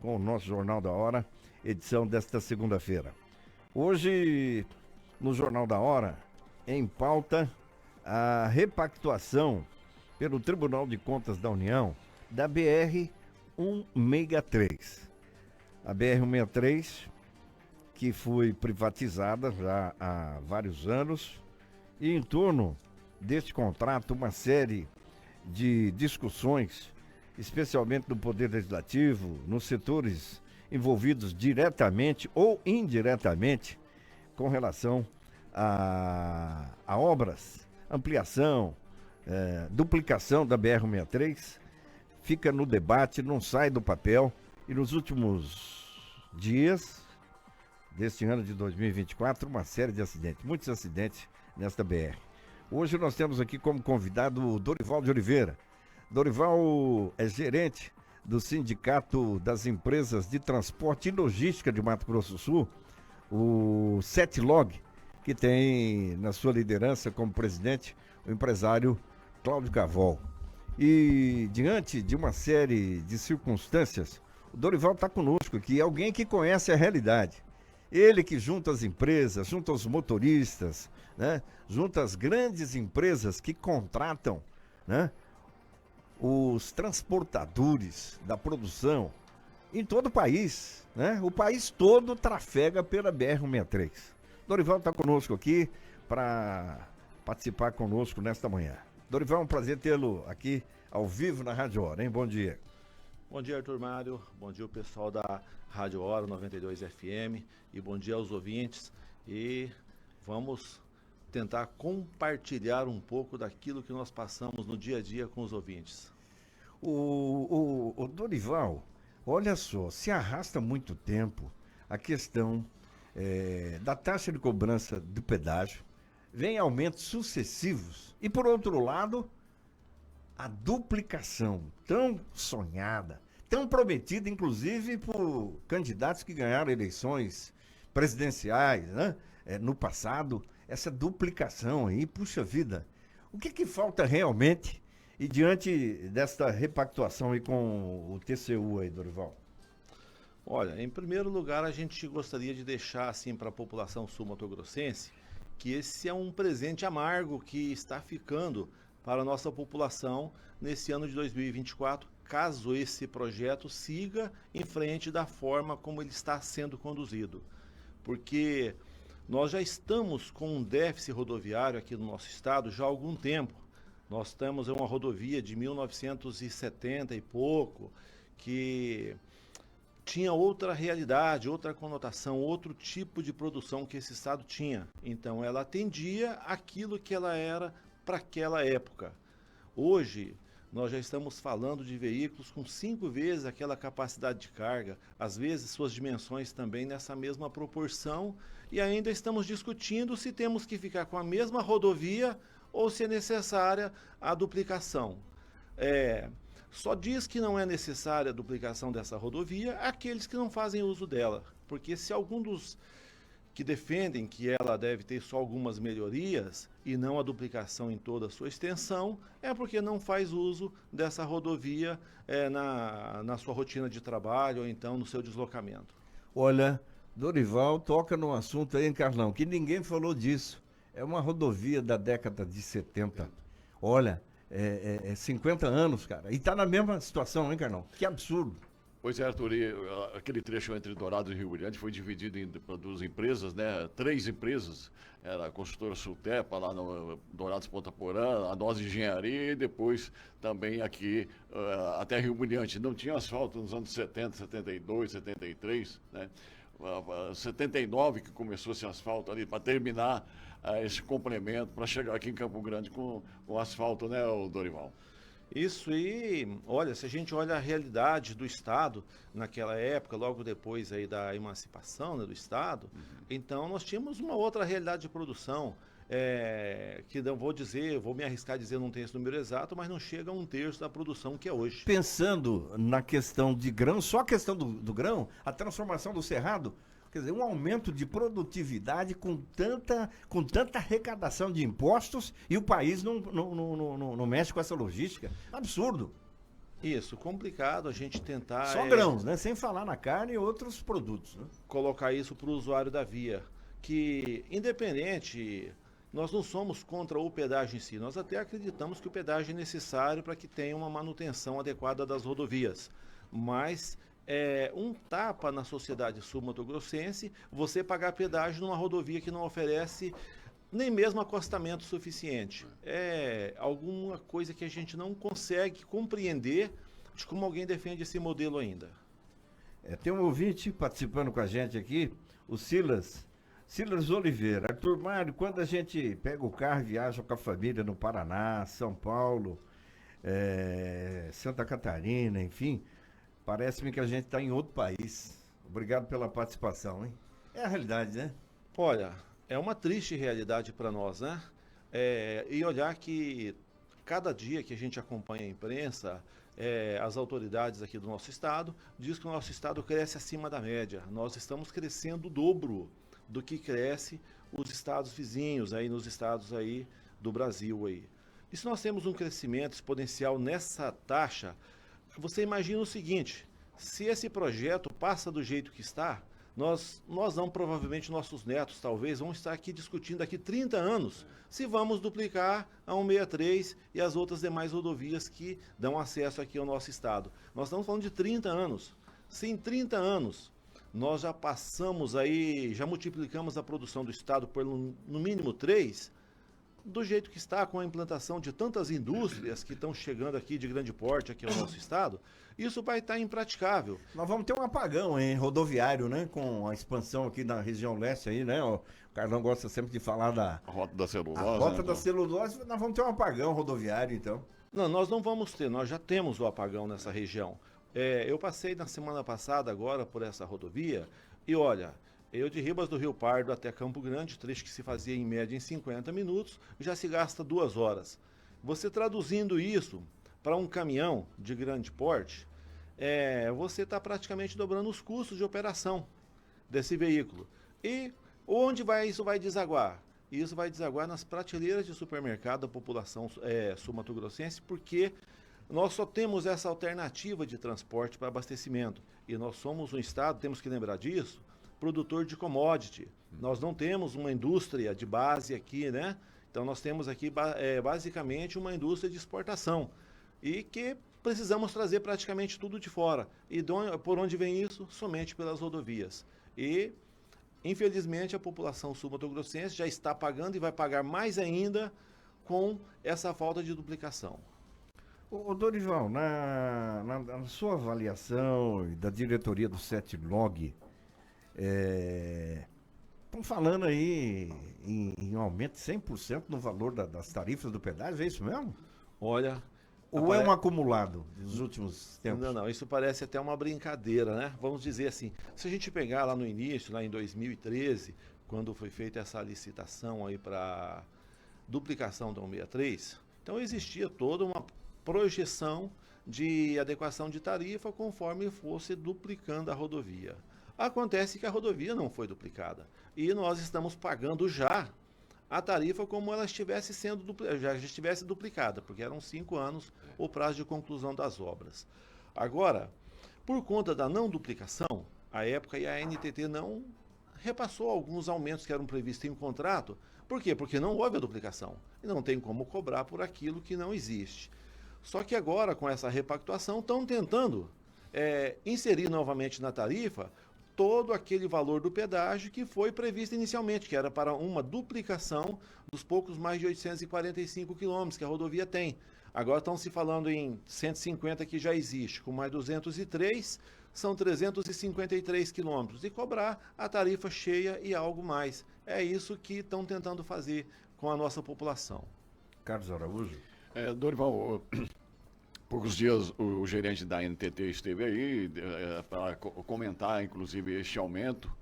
com o nosso Jornal da Hora, edição desta segunda-feira. Hoje, no Jornal da Hora, em pauta, a repactuação pelo Tribunal de Contas da União da BR-163. A BR-163, que foi privatizada já há vários anos, e em torno deste contrato, uma série de discussões, especialmente no Poder Legislativo, nos setores envolvidos diretamente ou indiretamente com relação a obras, ampliação, duplicação da BR-163, fica no debate, não sai do papel, e nos últimos dias deste ano de 2024, uma série de acidentes, muitos acidentes nesta BR. Hoje nós temos aqui como convidado o Dorival de Oliveira. Dorival é gerente do Sindicato das Empresas de Transporte e Logística de Mato Grosso do Sul, o Setlog, que tem na sua liderança como presidente o empresário Cláudio Cavol. E diante de uma série de circunstâncias, o Dorival está conosco aqui, alguém que conhece a realidade. Ele que junta as empresas, junta os motoristas, né? Junta as grandes empresas que contratam, né? Os transportadores da produção em todo o país, né? O país todo trafega pela BR-163. Dorival está conosco aqui para participar conosco nesta manhã. Dorival, é um prazer tê-lo aqui ao vivo na Rádio Hora, hein? Bom dia. Bom dia, Arthur Mário. Bom dia, o pessoal da Rádio Hora 92 FM. E bom dia aos ouvintes. E vamos tentar compartilhar um pouco daquilo que nós passamos no dia a dia com os ouvintes. O Dorival, olha só, se arrasta muito tempo a questão da taxa de cobrança do pedágio, vem aumentos sucessivos, e por outro lado, a duplicação tão sonhada, tão prometida, inclusive por candidatos que ganharam eleições presidenciais, né? No passado, essa duplicação aí, puxa vida, o que falta realmente? E diante desta repactuação aí com o TCU aí, Dorival? Olha, em primeiro lugar, a gente gostaria de deixar assim para a população sul-mato-grossense que esse é um presente amargo que está ficando para a nossa população nesse ano de 2024, caso esse projeto siga em frente da forma como ele está sendo conduzido. Porque nós já estamos com um déficit rodoviário aqui no nosso estado já há algum tempo. Nós temos uma rodovia de 1970 e pouco, que tinha outra realidade, outra conotação, outro tipo de produção que esse estado tinha. Então ela atendia aquilo que ela era para aquela época. Hoje nós já estamos falando de veículos com 5 vezes aquela capacidade de carga, às vezes suas dimensões também nessa mesma proporção, e ainda estamos discutindo se temos que ficar com a mesma rodovia ou se é necessária a duplicação. Só diz que não é necessária a duplicação dessa rodovia aqueles que não fazem uso dela, porque se algum dos que defendem que ela deve ter só algumas melhorias e não a duplicação em toda a sua extensão, é porque não faz uso dessa rodovia na sua rotina de trabalho ou então no seu deslocamento. Olha, Dorival toca num assunto aí, hein, Carlão, que ninguém falou disso. É uma rodovia da década de 70. Olha, 50 anos, cara. E tá na mesma situação, hein, Carlão? Que absurdo. Pois é, Arthur, aquele trecho entre Dourados e Rio Brilhante foi dividido em 2 empresas, né? 3 empresas, era a construtora Sultepa, lá no Dourados Ponta Porã, a Nós Engenharia e depois também aqui até Rio Brilhante. Não tinha asfalto nos anos 70, 72, 73, né? 79 que começou esse asfalto ali para terminar esse complemento para chegar aqui em Campo Grande com o asfalto, né, o Dorival? Isso, e olha, se a gente olha a realidade do Estado naquela época, logo depois aí da emancipação, né, do Estado, então nós tínhamos uma outra realidade de produção, que não vou dizer, vou me arriscar a dizer, não tem esse número exato, mas não chega a 1/3 da produção que é hoje. Pensando na questão de grão, só a questão do grão, a transformação do cerrado, quer dizer, um aumento de produtividade com tanta arrecadação de impostos e o país não mexe com essa logística. Absurdo. Isso, complicado a gente tentar Só grãos, né? Sem falar na carne e outros produtos, né? colocar isso para o usuário da via, que independente, nós não somos contra o pedágio em si, nós até acreditamos que o pedágio é necessário para que tenha uma manutenção adequada das rodovias, mas é um tapa na sociedade sul-mato-grossense você pagar pedágio numa rodovia que não oferece nem mesmo acostamento suficiente. É alguma coisa que a gente não consegue compreender de como alguém defende esse modelo ainda. Tem um ouvinte participando com a gente aqui, o Silas. Silas Oliveira. Arthur Mário, quando a gente pega o carro e viaja com a família no Paraná, São Paulo, Santa Catarina, enfim, parece-me que a gente está em outro país. Obrigado pela participação, hein? É a realidade, né? Olha, é uma triste realidade para nós, né? E olhar que cada dia que a gente acompanha a imprensa, as autoridades aqui do nosso estado diz que o nosso estado cresce acima da média. Nós estamos crescendo o dobro do que cresce os estados vizinhos aí nos estados aí do Brasil aí. E se nós temos um crescimento exponencial nessa taxa, você imagina o seguinte: se esse projeto passa do jeito que está, nós não, provavelmente nossos netos talvez vão estar aqui discutindo daqui 30 anos se vamos duplicar a 163 e as outras demais rodovias que dão acesso aqui ao nosso estado. Nós estamos falando de 30 anos. Se em 30 anos nós já passamos aí, já multiplicamos a produção do estado por no mínimo 3, do jeito que está, com a implantação de tantas indústrias que estão chegando aqui de grande porte aqui ao nosso estado, isso vai estar impraticável. Nós vamos ter um apagão, hein, rodoviário, né? Com a expansão aqui na região leste aí, né? O Carlão gosta sempre de falar da A rota da celulose. a rota né, da celulose. Nós vamos ter um apagão rodoviário, então. Não, nós não vamos ter, nós já temos o apagão nessa região. Eu passei na semana passada agora por essa rodovia e olha, eu de Ribas do Rio Pardo até Campo Grande, trecho que se fazia em média em 50 minutos, já se gasta 2 horas. Você traduzindo isso para um caminhão de grande porte, você está praticamente dobrando os custos de operação desse veículo. E onde isso vai desaguar? Isso vai desaguar nas prateleiras de supermercado da população sul-mato-grossense, porque nós só temos essa alternativa de transporte para abastecimento. E nós somos um estado, temos que lembrar disso, produtor de commodity. Nós não temos uma indústria de base aqui, né? Então nós temos aqui basicamente uma indústria de exportação. E que precisamos trazer praticamente tudo de fora. E por onde vem isso? Somente pelas rodovias. E, infelizmente, a população sul-mato-grossense já está pagando e vai pagar mais ainda com essa falta de duplicação. Ô Dorival, na sua avaliação e da diretoria do SETLOG, estão falando aí em aumento de 100% no valor das tarifas do pedágio, é isso mesmo? Olha... Ou é um acumulado dos últimos tempos? Não, isso parece até uma brincadeira, né? Vamos dizer assim, se a gente pegar lá no início, lá em 2013, quando foi feita essa licitação aí para duplicação da 163, então existia toda uma projeção de adequação de tarifa conforme fosse duplicando a rodovia. Acontece que a rodovia não foi duplicada e nós estamos pagando já a tarifa como ela estivesse já estivesse duplicada, porque eram 5 anos o prazo de conclusão das obras. Agora, por conta da não duplicação, à época a ANTT não repassou alguns aumentos que eram previstos em contrato. Por quê? Porque não houve a duplicação e não tem como cobrar por aquilo que não existe. Só que agora, com essa repactuação, estão tentando inserir novamente na tarifa todo aquele valor do pedágio que foi previsto inicialmente, que era para uma duplicação dos poucos mais de 845 quilômetros que a rodovia tem. Agora estão se falando em 150 que já existe, com mais 203, são 353 quilômetros, e cobrar a tarifa cheia e algo mais. É isso que estão tentando fazer com a nossa população. Carlos Araújo? Dorival, poucos dias o gerente da NTT esteve aí para comentar, inclusive, este aumento,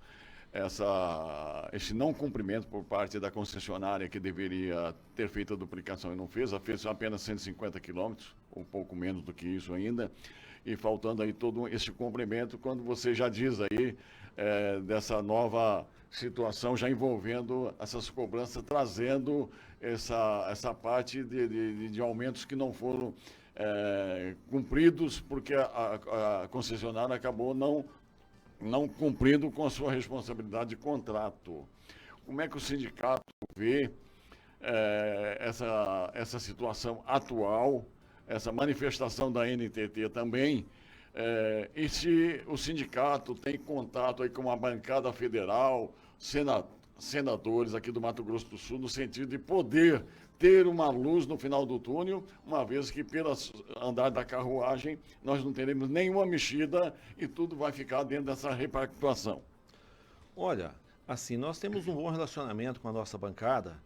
esse não cumprimento por parte da concessionária que deveria ter feito a duplicação e não fez apenas 150 quilômetros, um pouco menos do que isso ainda, e faltando aí todo esse cumprimento, quando você já diz aí dessa nova situação já envolvendo essas cobranças, trazendo essa parte de aumentos que não foram cumpridos, porque a concessionária acabou não cumprindo com a sua responsabilidade de contrato. Como é que o sindicato vê essa situação atual, essa manifestação da NTT também, e se o sindicato tem contato aí com a bancada federal, senadores aqui do Mato Grosso do Sul, no sentido de poder ter uma luz no final do túnel, uma vez que pelo andar da carruagem nós não teremos nenhuma mexida e tudo vai ficar dentro dessa repactuação. Olha, assim, nós temos um bom relacionamento com a nossa bancada,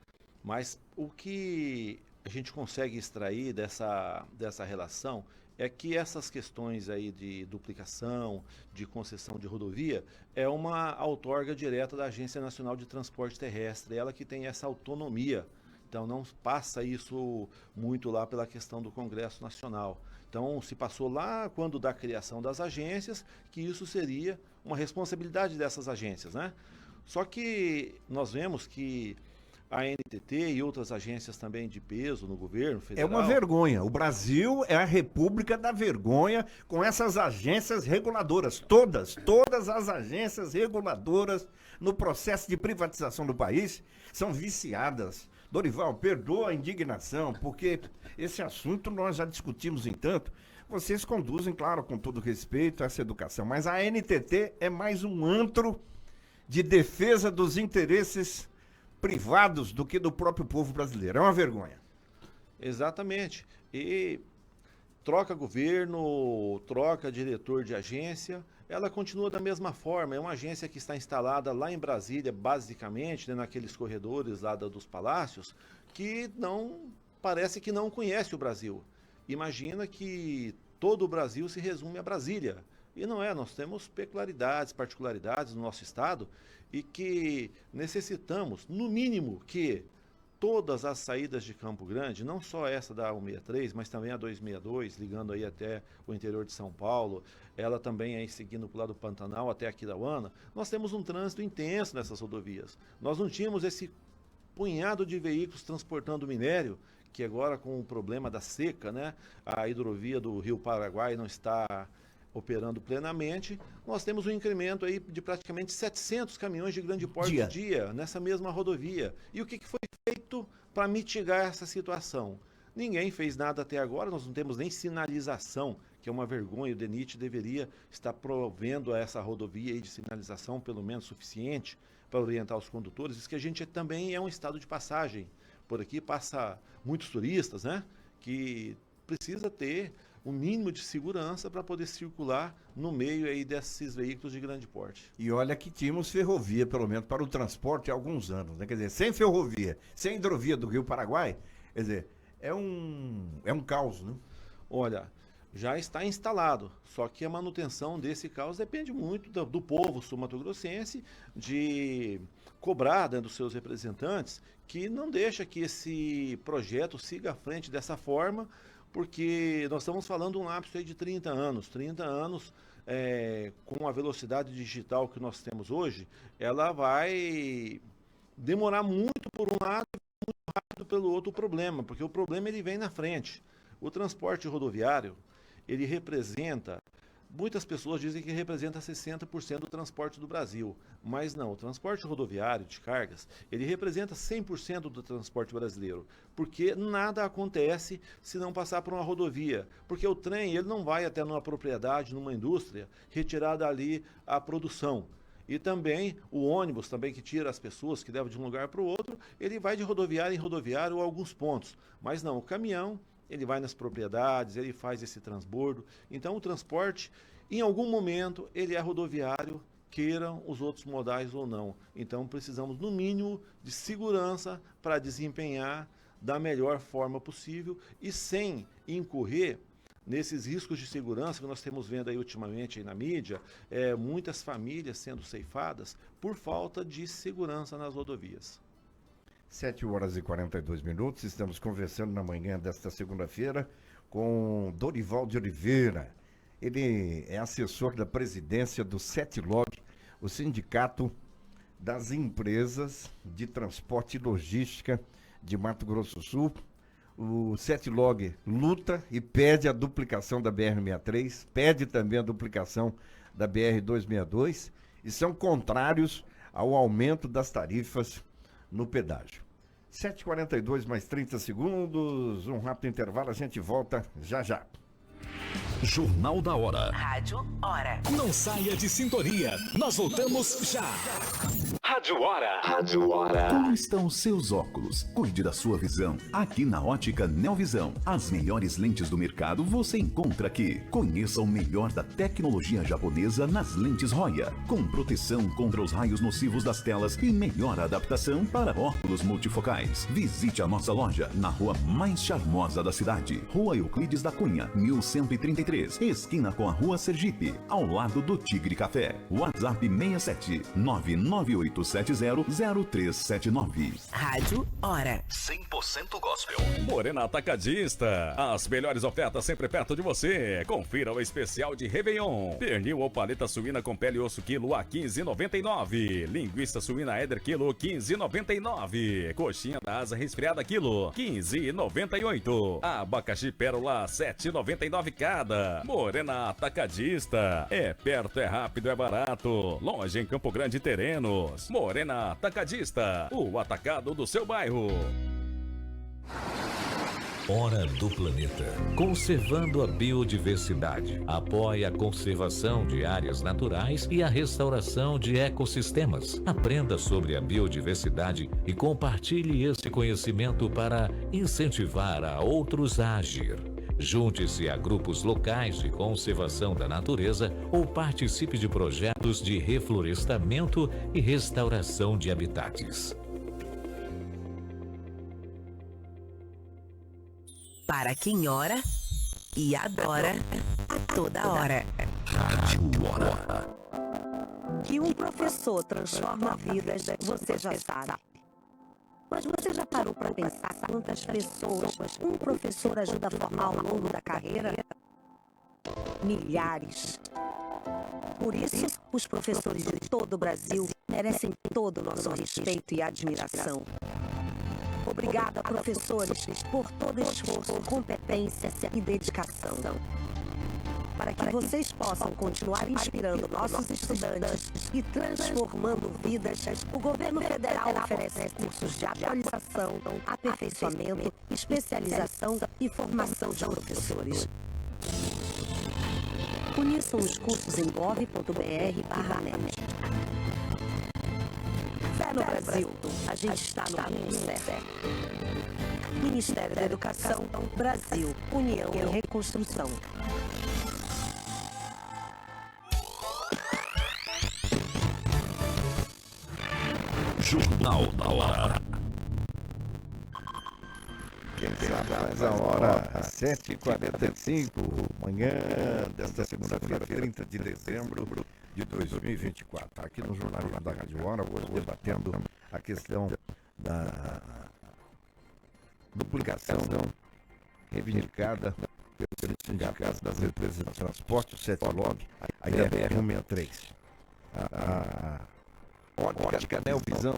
mas o que a gente consegue extrair dessa relação é que essas questões aí de duplicação, de concessão de rodovia, é uma outorga direta da Agência Nacional de Transporte Terrestre, ela que tem essa autonomia. Então não passa isso muito lá pela questão do Congresso Nacional. Então se passou lá quando da criação das agências, que isso seria uma responsabilidade dessas agências, né? Só que nós vemos que a NTT e outras agências também de peso no governo federal... É uma vergonha. O Brasil é a república da vergonha com essas agências reguladoras. Todas as agências reguladoras no processo de privatização do país são viciadas. Dorival, perdoa a indignação, porque esse assunto nós já discutimos em tanto. Vocês conduzem, claro, com todo respeito, essa educação, mas a NTT é mais um antro de defesa dos interesses privados do que do próprio povo brasileiro. É uma vergonha. Exatamente. E troca governo, troca diretor de agência, ela continua da mesma forma. É uma agência que está instalada lá em Brasília, basicamente, né, naqueles corredores lá dos palácios, que parece que não conhece o Brasil. Imagina que todo o Brasil se resume a Brasília. E não é, nós temos peculiaridades, particularidades no nosso estado e que necessitamos, no mínimo, que todas as saídas de Campo Grande, não só essa da 163, mas também a 262, ligando aí até o interior de São Paulo, ela também aí seguindo para o lado do Pantanal até Aquidauana, nós temos um trânsito intenso nessas rodovias. Nós não tínhamos esse punhado de veículos transportando minério, que agora com o problema da seca, né, a hidrovia do Rio Paraguai não está operando plenamente, nós temos um incremento aí de praticamente 700 caminhões de grande porte dia nessa mesma rodovia. E o que foi feito para mitigar essa situação? Ninguém fez nada até agora, nós não temos nem sinalização, que é uma vergonha. O DENIT deveria estar provendo a essa rodovia aí de sinalização, pelo menos suficiente, para orientar os condutores. Isso que a gente também é um estado de passagem. Por aqui passa muitos turistas, né? Que precisa ter o mínimo de segurança para poder circular no meio aí desses veículos de grande porte. E olha que tínhamos ferrovia, pelo menos, para o transporte há alguns anos, né? Quer dizer, sem ferrovia, sem hidrovia do Rio Paraguai, quer dizer, é um caos, né? Olha, já está instalado, só que a manutenção desse caos depende muito do povo sul-mato-grossense, de cobrar, né, dos seus representantes, que não deixa que esse projeto siga à frente dessa forma, porque nós estamos falando de um lapso aí de 30 anos. 30 anos, com a velocidade digital que nós temos hoje, ela vai demorar muito por um lado e muito rápido pelo outro problema, porque o problema ele vem na frente. O transporte rodoviário, ele representa, muitas pessoas dizem que representa 60% do transporte do Brasil, mas não, o transporte rodoviário de cargas, ele representa 100% do transporte brasileiro, porque nada acontece se não passar por uma rodovia, porque o trem ele não vai até numa propriedade, numa indústria, retirar dali a produção. E também o ônibus também que tira as pessoas, que leva de um lugar para o outro, ele vai de rodoviário em rodoviário a alguns pontos, mas não, o caminhão ele vai nas propriedades, ele faz esse transbordo. Então o transporte, em algum momento, ele é rodoviário, queiram os outros modais ou não. Então precisamos, no mínimo, de segurança para desempenhar da melhor forma possível e sem incorrer nesses riscos de segurança que nós temos vendo aí ultimamente aí na mídia, muitas famílias sendo ceifadas por falta de segurança nas rodovias. 7h42, estamos conversando na manhã desta segunda-feira com Dorival de Oliveira. Ele é assessor da presidência do CETLOG, o Sindicato das Empresas de Transporte e Logística de Mato Grosso do Sul. O Setlog luta e pede a duplicação da BR-63, pede também a duplicação da BR-262 e são contrários ao aumento das tarifas no pedágio. 7h42 mais 30 segundos, um rápido intervalo, a gente volta já já. Jornal da Hora. Rádio Hora. Não saia de sintonia. Nós voltamos já. Rádio Hora. Rádio Hora. Como estão os seus óculos? Cuide da sua visão. Aqui na Ótica Neovisão. As melhores lentes do mercado você encontra aqui. Conheça o melhor da tecnologia japonesa nas lentes Roya. Com proteção contra os raios nocivos das telas e melhor adaptação para óculos multifocais. Visite a nossa loja na rua mais charmosa da cidade. Rua Euclides da Cunha, 1133. Esquina com a Rua Sergipe. Ao lado do Tigre Café. WhatsApp 67 998700379. Rádio Hora. 100% gospel. Morena Atacadista. As melhores ofertas sempre perto de você. Confira o especial de Réveillon. Pernil ou paleta suína com pele e osso quilo a 15,99. Linguiça suína Éder quilo 15,99. Coxinha da asa resfriada quilo 15,98. Abacaxi pérola 7,99 cada. Morena Atacadista. É perto, é rápido, é barato. Longe em Campo Grande Terrenos. Morena Atacadista. O atacado do seu bairro. Hora do Planeta. Conservando a biodiversidade. Apoie a conservação de áreas naturais e a restauração de ecossistemas. Aprenda sobre a biodiversidade e compartilhe esse conhecimento para incentivar a outros a agir. Junte-se a grupos locais de conservação da natureza ou participe de projetos de reflorestamento e restauração de habitats. Para quem ora e adora a toda hora. Rádio Hora. Que um professor transforma vidas, você já sabe. Mas você já parou para pensar quantas pessoas um professor ajuda a formar ao longo da carreira? Milhares. Por isso, os professores de todo o Brasil merecem todo o nosso respeito e admiração. Obrigada, professores, por todo esforço, competência e dedicação. Para que vocês possam continuar inspirando nossos estudantes e transformando vidas, o governo federal oferece cursos de atualização, aperfeiçoamento, especialização e formação de professores. Conheçam os cursos em gov.br/net. Fé no Brasil, a gente está no caminho certo. Ministério da Educação, Brasil, União e Reconstrução. Jornal da Hora. Quem sabe mais a hora, às 7h45, manhã desta segunda-feira, 30 de dezembro de 2024. Aqui no Jornalismo da Rádio Hora, hoje debatendo a questão da duplicação reivindicada pelo Sindicato das Empresas de Transporte, o Setlog, aí da BR-163. Ótica Neovisão,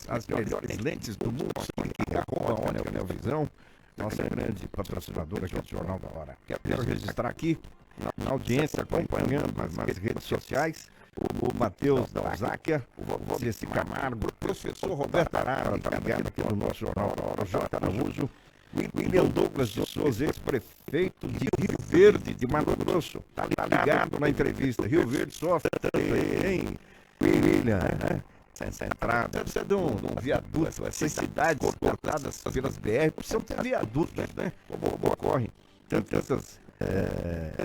as melhores lentes do mundo, que arroba a Neovisão, nossa grande patrocinadora aqui do Jornal da Hora. Quero registrar aqui, na audiência, acompanhando nas redes sociais, o Matheus da Usáquia, o vovô Ceci Camargo, o professor Roberto Arara, tá ligado aqui no nosso Jornal da Hora, J. Araújo, William Douglas de Souza, ex-prefeito de Rio Verde, de Mato Grosso, tá ligado na entrevista. Rio Verde sofre também, hein? William, né? Essa entrada, precisa de um viaduto, essas cidades cortadas pelas BR, precisam ter viadutos, né? Como ocorre tantas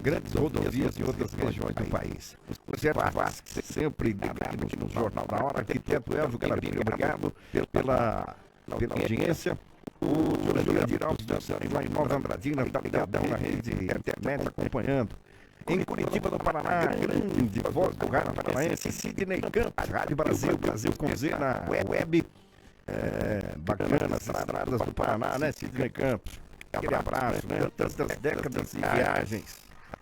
grandes rodovias em outras regiões do país. O Zé Vasques, sempre ligado no Jornal da Hora, arquiteto Elvio Galabini, obrigado pela audiência. O Júlio Diralves dançando lá em Nova Andradina, está ligadão na rede internet acompanhando. Em Curitiba, no Paraná, grande voz do rádio paranaense, Sidney Campos, Rádio Brasil, Brasil com Z na web. Bacana, as estradas do Paraná, né, Sidney Campos? Aquele abraço, né? Tantas décadas de viagens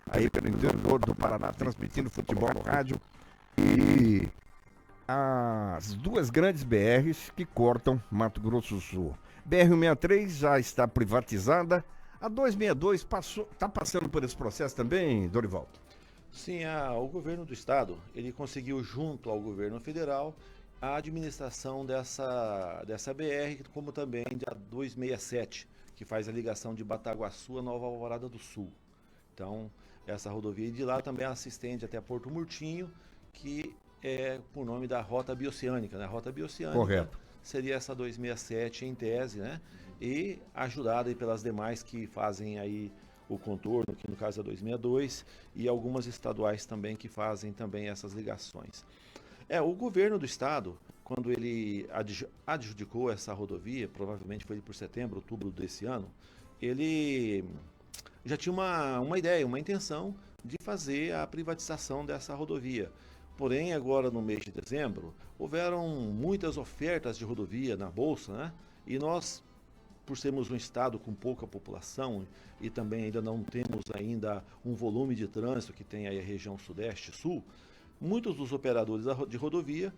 aí pelo interior do Paraná, transmitindo futebol no rádio. E as duas grandes BRs que cortam Mato Grosso do Sul. BR-163 já está privatizada. A 262 está passando por esse processo também, Dorival? Sim, o governo do estado, ele conseguiu junto ao governo federal a administração dessa BR, como também da 267, que faz a ligação de Bataguaçu a Nova Alvorada do Sul. Então, essa rodovia de lá também ela se estende até Porto Murtinho, que é por nome da Rota Bioceânica, né? A Rota Bioceânica Correto. Seria essa 267 em tese, né? E ajudada aí pelas demais que fazem aí o contorno, que no caso é 262, e algumas estaduais também que fazem também essas ligações. O governo do estado, quando ele adjudicou essa rodovia, provavelmente foi por setembro, outubro desse ano, ele já tinha uma ideia, uma intenção de fazer a privatização dessa rodovia. Porém, agora no mês de dezembro, houveram muitas ofertas de rodovia na Bolsa, né? E nós, por sermos um estado com pouca população e também ainda não temos ainda um volume de trânsito que tem aí a região sudeste e sul, muitos dos operadores de rodovia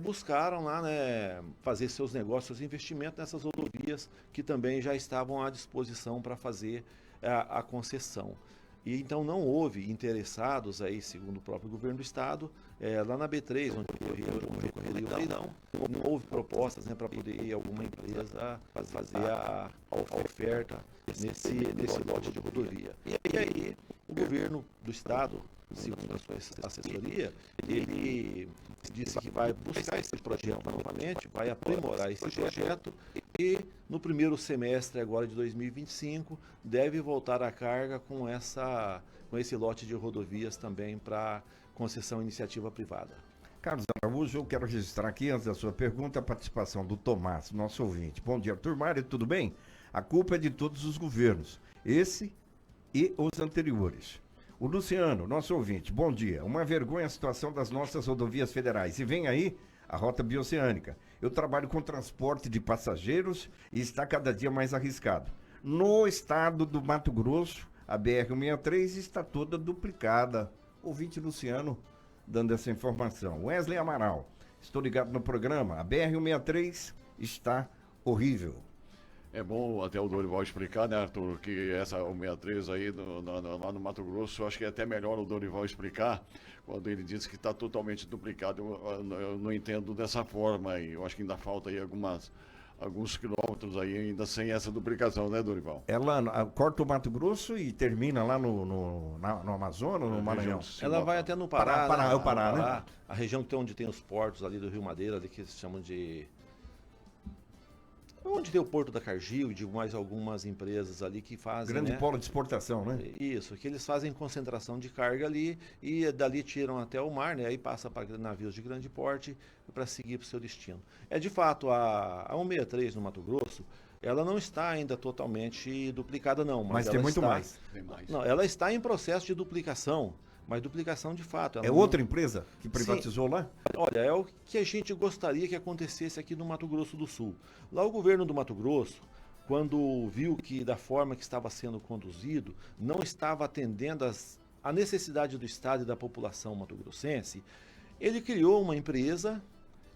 buscaram lá, né, fazer seus negócios, seus investimentos nessas rodovias que também já estavam à disposição para fazer a concessão. E então não houve interessados aí, segundo o próprio governo do estado, lá na B3, onde ocorreu o leilão, não houve propostas, né, para poder ir alguma empresa fazer a oferta nesse lote de rodovia. E aí o governo do estado, segundo a sua assessoria, ele disse que vai buscar esse projeto novamente, vai aprimorar esse projeto e no primeiro semestre agora de 2025 deve voltar à carga com esse lote de rodovias também para concessão iniciativa privada. Carlos Araújo, eu quero registrar aqui, antes da sua pergunta, a participação do Tomás, nosso ouvinte. Bom dia, Arthur Mário, tudo bem? A culpa é de todos os governos, esse e os anteriores. O Luciano, nosso ouvinte, bom dia. Uma vergonha a situação das nossas rodovias federais. E vem aí a Rota Bioceânica. Eu trabalho com transporte de passageiros e está cada dia mais arriscado. No estado do Mato Grosso, a BR-163 está toda duplicada. Ouvinte Luciano dando essa informação. Wesley Amaral, estou ligado no programa. A BR-163 está horrível. É bom até o Dorival explicar, né, Arthur, que essa 163 aí lá no Mato Grosso, eu acho que é até melhor o Dorival explicar, quando ele diz que está totalmente duplicado. Eu não entendo dessa forma, e eu acho que ainda falta aí alguns quilômetros aí ainda sem essa duplicação, né, Dorival? Ela corta o Mato Grosso e termina lá no Amazonas, no Maranhão? Ela vai até no Pará. O Pará, né? A região onde tem os portos ali do Rio Madeira, ali que se chamam de... Onde tem o Porto da Cargill, de mais algumas empresas ali que fazem... Grande polo de exportação, né? Isso, que eles fazem concentração de carga ali e dali tiram até o mar, né? Aí passa para navios de grande porte para seguir para o seu destino. De fato, a 163 no Mato Grosso, ela não está ainda totalmente duplicada não. Mas tem muito mais. Tem mais. Não, ela está em processo de duplicação. Mas duplicação de fato. Outra empresa que privatizou lá? Olha, é o que a gente gostaria que acontecesse aqui no Mato Grosso do Sul. Lá o governo do Mato Grosso, quando viu que da forma que estava sendo conduzido, não estava atendendo a necessidade do estado e da população mato-grossense, ele criou uma empresa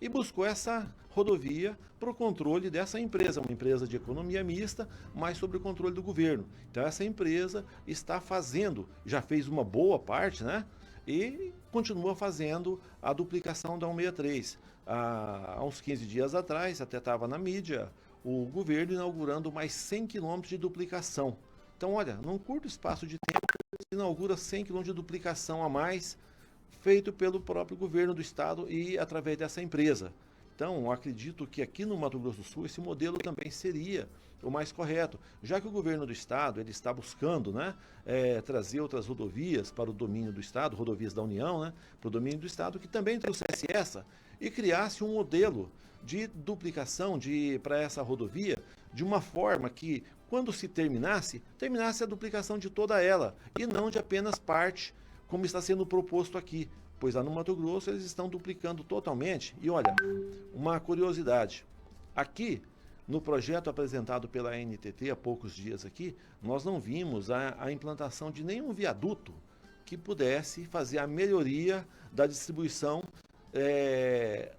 e buscou essa rodovia para o controle dessa empresa, uma empresa de economia mista, mas sob o controle do governo. Então essa empresa está fazendo, já fez uma boa parte, né? E continua fazendo a duplicação da 163. Há uns 15 dias atrás, até estava na mídia, o governo inaugurando mais 100 quilômetros de duplicação. Então, olha, num curto espaço de tempo, inaugura 100 quilômetros de duplicação a mais, feito pelo próprio governo do estado e através dessa empresa. Então, acredito que aqui no Mato Grosso do Sul esse modelo também seria o mais correto, já que o governo do estado ele está buscando, né, trazer outras rodovias para o domínio do estado, rodovias da União, né, para o domínio do estado, que também trouxesse essa e criasse um modelo de duplicação para essa rodovia de uma forma que, quando se terminasse a duplicação de toda ela e não de apenas parte, como está sendo proposto aqui, pois lá no Mato Grosso eles estão duplicando totalmente. E olha, uma curiosidade, aqui no projeto apresentado pela NTT há poucos dias aqui, nós não vimos a implantação de nenhum viaduto que pudesse fazer a melhoria da distribuição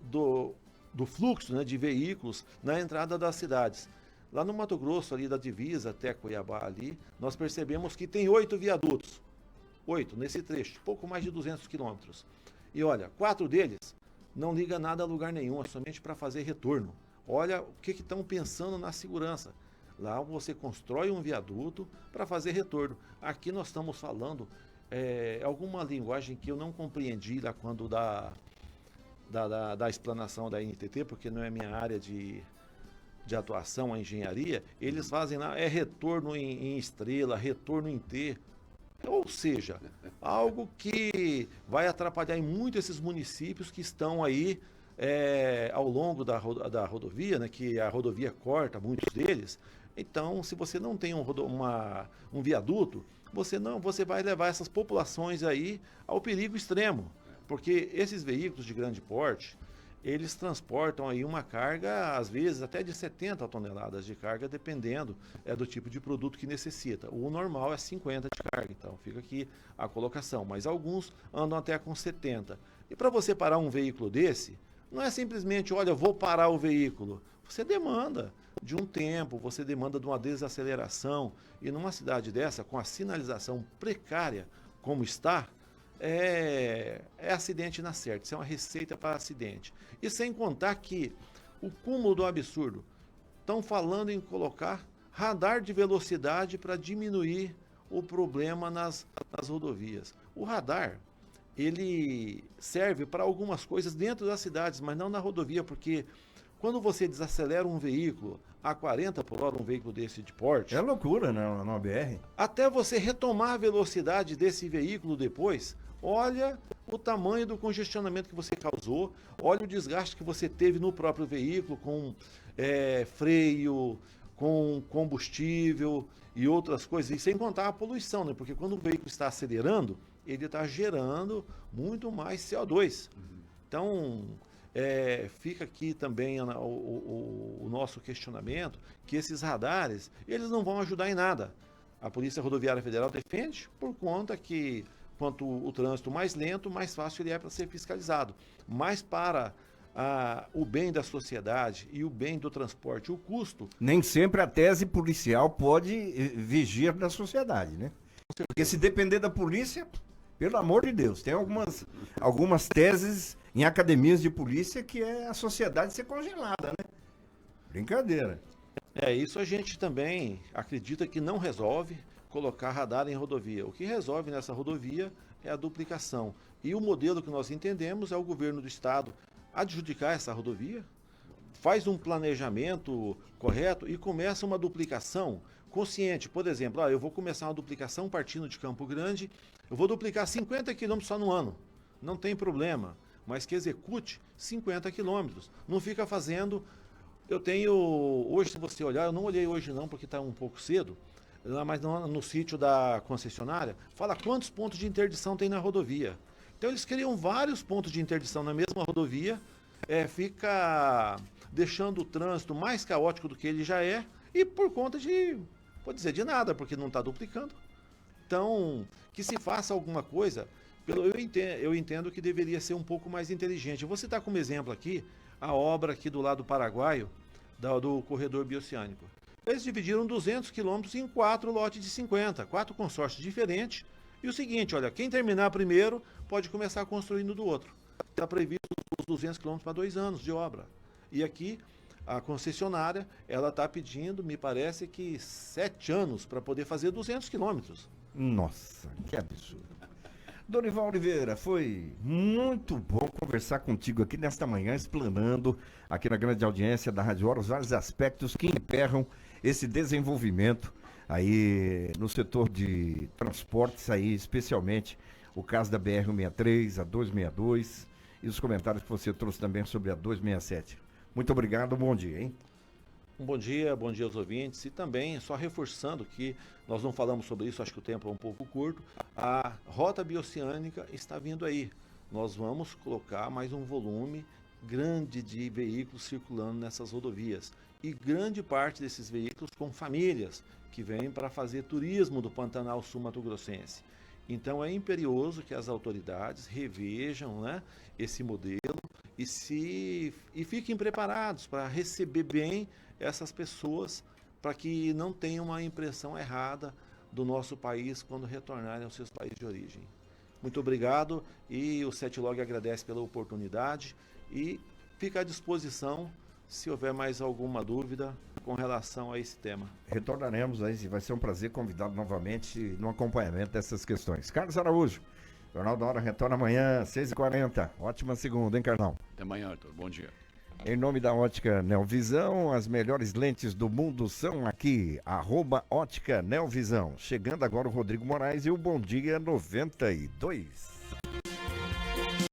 do fluxo, né, de veículos na entrada das cidades. Lá no Mato Grosso, ali da divisa até Cuiabá ali, nós percebemos que tem 8 viadutos. 8 nesse trecho, pouco mais de 200 quilômetros. E olha, 4 deles não liga nada a lugar nenhum, é somente para fazer retorno. Olha o que estão pensando na segurança. Lá você constrói um viaduto para fazer retorno. Aqui nós estamos falando alguma linguagem que eu não compreendi lá quando da explanação da NTT, porque não é minha área de atuação, a engenharia. Eles fazem lá, retorno em estrela, retorno em T. Ou seja, algo que vai atrapalhar muito esses municípios que estão aí ao longo da rodovia, né, que a rodovia corta muitos deles. Então, se você não tem um viaduto, você vai levar essas populações aí ao perigo extremo, porque esses veículos de grande porte, eles transportam aí uma carga, às vezes, até de 70 toneladas de carga, dependendo do tipo de produto que necessita. O normal é 50 de carga, então fica aqui a colocação. Mas alguns andam até com 70. E para você parar um veículo desse, não é simplesmente, olha, vou parar o veículo. Você demanda de um tempo, você demanda de uma desaceleração. E numa cidade dessa, com a sinalização precária como está, é acidente na certa, isso é uma receita para acidente. E sem contar que o cúmulo do absurdo, estão falando em colocar radar de velocidade para diminuir o problema nas rodovias. O radar, ele serve para algumas coisas dentro das cidades, mas não na rodovia, porque quando você desacelera um veículo a 40 por hora, um veículo desse de porte... É loucura, né, na BR. Até você retomar a velocidade desse veículo depois, olha o tamanho do congestionamento que você causou, olha o desgaste que você teve no próprio veículo com freio, com combustível e outras coisas, e sem contar a poluição, né? Porque quando o veículo está acelerando, ele está gerando muito mais CO2. Então, fica aqui também o nosso questionamento, que esses radares, eles não vão ajudar em nada. A Polícia Rodoviária Federal defende por conta que, quanto o trânsito mais lento, mais fácil ele é para ser fiscalizado. Mas para o bem da sociedade e o bem do transporte, o custo... Nem sempre a tese policial pode vigir da sociedade, né? Porque se depender da polícia, pelo amor de Deus, tem algumas teses em academias de polícia que é a sociedade ser congelada, né? Brincadeira. Isso a gente também acredita que não resolve colocar radar em rodovia. O que resolve nessa rodovia é a duplicação. E o modelo que nós entendemos é o governo do estado adjudicar essa rodovia, faz um planejamento correto e começa uma duplicação consciente. Por exemplo, eu vou começar uma duplicação partindo de Campo Grande, eu vou duplicar 50 quilômetros só no ano. Não tem problema, mas que execute 50 quilômetros. Não fica fazendo... Eu tenho... Hoje, se você olhar, eu não olhei hoje não, porque está um pouco cedo, mas no sítio da concessionária, fala quantos pontos de interdição tem na rodovia. Então eles criam vários pontos de interdição na mesma rodovia, fica deixando o trânsito mais caótico do que ele já é, e por conta de nada, porque não está duplicando. Então, que se faça alguma coisa, eu entendo que deveria ser um pouco mais inteligente. Eu vou citar como exemplo aqui, a obra aqui do lado paraguaio, do corredor bioceânico. Eles dividiram 200 quilômetros em 4 lotes de 50, 4 consórcios diferentes. E o seguinte, olha, quem terminar primeiro pode começar construindo do outro. Está previsto os 200 quilômetros para 2 anos de obra. E aqui, a concessionária, ela está pedindo, me parece que 7 anos para poder fazer 200 quilômetros. Nossa, que absurdo. Dorival Oliveira, foi muito bom conversar contigo aqui nesta manhã, explanando aqui na grande audiência da Rádio Hora os vários aspectos que emperram esse desenvolvimento aí no setor de transportes, aí especialmente o caso da BR-163, a 262 e os comentários que você trouxe também sobre a 267. Muito obrigado, bom dia, hein? Bom dia aos ouvintes, e também só reforçando que nós não falamos sobre isso, acho que o tempo é um pouco curto, a rota bioceânica está vindo aí. Nós vamos colocar mais um volume grande de veículos circulando nessas rodovias, e grande parte desses veículos com famílias que vêm para fazer turismo do Pantanal Sul-Mato-Grossense. Então é imperioso que as autoridades revejam, né, esse modelo e fiquem preparados para receber bem essas pessoas para que não tenha uma impressão errada do nosso país quando retornarem aos seus países de origem. Muito obrigado e o Setlog agradece pela oportunidade e fica à disposição se houver mais alguma dúvida com relação a esse tema. Retornaremos aí, vai ser um prazer convidá-lo novamente no acompanhamento dessas questões. Carlos Araújo, Jornal da Hora retorna amanhã, 6h40. Ótima segunda, hein, Carlão? Até amanhã, Arthur. Bom dia. Em nome da Ótica Neovisão, as melhores lentes do mundo são aqui, @Ótica Neovisão. Chegando agora o Rodrigo Moraes e o Bom Dia 92.